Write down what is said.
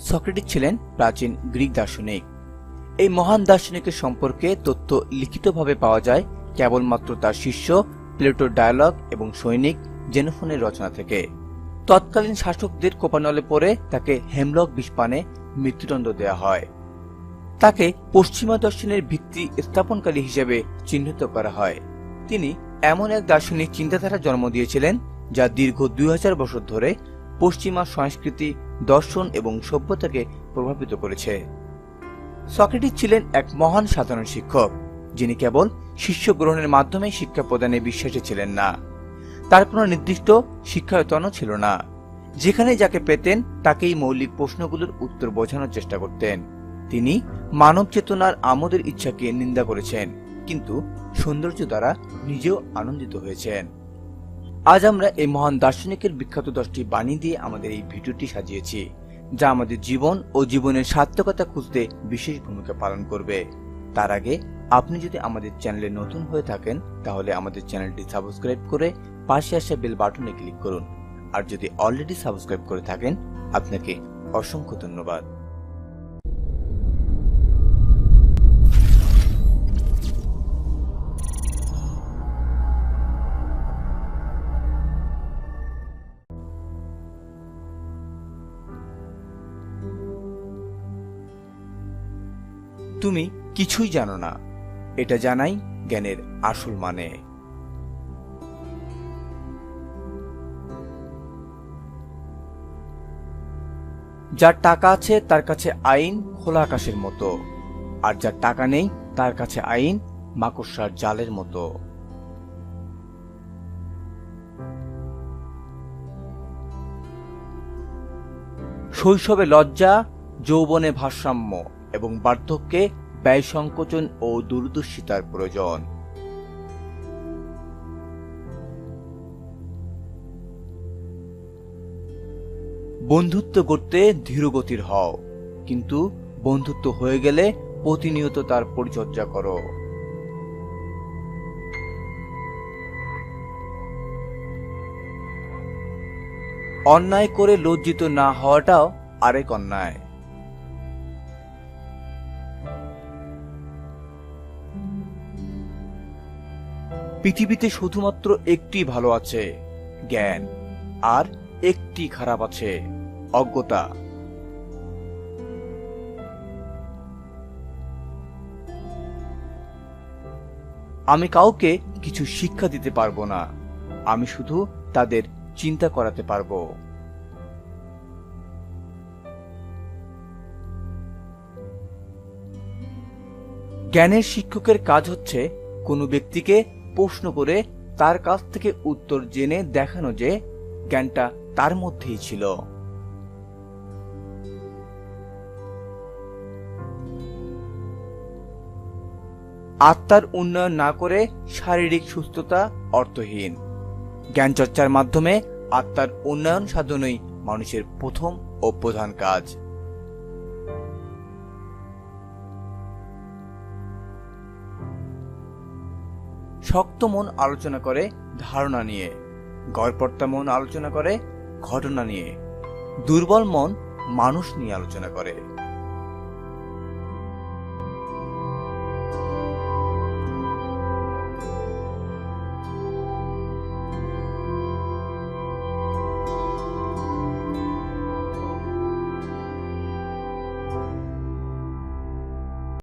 Socrates ছিলেন প্রাচীন Greek দার্শনিক। এই মহান দার্শনিকের সম্পর্কে তথ্য লিখিতভাবে পাওয়া যায় কেবলমাত্র তার শিষ্য প্লেটোর ডায়ালগ এবং সৈনিক জেনোফোনের রচনা থেকে। তৎকালীন শাসকদের কোপানলে পড়ে তাকে হেমলক বিষপানে মৃত্যুদণ্ড দেওয়া হয়। তাকে পশ্চিমা দর্শনের ভিত্তি স্থাপনকারী হিসেবে চিহ্নিত করা হয়। তিনি এমন এক দার্শনিক চিন্তাধারা জন্ম দিয়েছিলেন যা দীর্ঘ 2000 বছর ধরে পশ্চিমা সংস্কৃতি, দর্শন এবং সভ্যতাকে প্রভাবিত করেছে। সক্রেটিস ছিলেন এক মহান সাধারণ শিক্ষক, যিনি কেবল শিষ্য গ্রহণের মাধ্যমে শিক্ষা প্রদানে বিশ্বাসী ছিলেন না। তার কোনো নির্দিষ্ট শিক্ষায়তনও ছিল না। যেখানে যাকে পেতেন তাকেই মৌলিক প্রশ্নগুলোর উত্তর বোঝানোর চেষ্টা করতেন। তিনি মানব চেতনার আমোদের ইচ্ছাকে নিন্দা করেছেন, কিন্তু সৌন্দর্য দ্বারা নিজেও আনন্দিত হয়েছেন। আজ আমরা এই মহান দার্শনিকের বিখ্যাত 10টি বাণী দিয়ে আমাদের এই ভিডিওটি সাজিয়েছি, যা আমাদের জীবন ও জীবনের সার্থকতা খুঁজতে বিশেষ ভূমিকা পালন করবে। তার আগে আপনি যদি আমাদের চ্যানেলে নতুন হয়ে থাকেন তাহলে আমাদের চ্যানেলটি সাবস্ক্রাইব করে পাশে আসা বেল বাটনে ক্লিক করুন। আর যদি অলরেডি সাবস্ক্রাইব করে থাকেন আপনাকে অসংখ্য ধন্যবাদ। তুমি কিছুই জানো না, এটা জানাই জ্ঞানের আসল মানে। যার টাকা আছে তার কাছে আইন খোলা আকাশের মতো, আর যার টাকা নেই তার কাছে আইন মাকড়সার জালের মতো। শৈশবে লজ্জা, যৌবনে ভারসাম্য এবং বার্ধক্যে ব্যয় সংকোচন ও দূরদর্শিতার প্রয়োজন। বন্ধুত্ব করতে ধীরগতির হও, কিন্তু বন্ধুত্ব হয়ে গেলে প্রতিনিয়ত তার পরিচর্যা করো। অন্যায় করে লজ্জিত না হওয়াটাও আরেক অন্যায়। পৃথিবীতে শুধুমাত্র একটি ভালো আছে, জ্ঞান, আর একটি খারাপ আছে, অজ্ঞতা। আমি কাউকে কিছু শিক্ষা দিতে পারবো না, আমি শুধু তাদের চিন্তা করাতে পারবো। জ্ঞানের শিক্ষকের কাজ হচ্ছে কোনো ব্যক্তিকে প্রশ্ন করে তার কাছ থেকে উত্তর জেনে দেখানো যে জ্ঞানটা তার মধ্যেই ছিল। আত্মার উন্নয়ন না করে শারীরিক সুস্থতা অর্থহীন। জ্ঞান চর্চার মাধ্যমে আত্মার উন্নয়ন সাধনই মানুষের প্রথম ও প্রধান কাজ। শক্ত মন আলোচনা করে ধারণা নিয়ে, গড়পড়তা মন আলোচনা করে ঘটনা নিয়ে, দুর্বল মন মানুষ নিয়ে আলোচনা করে।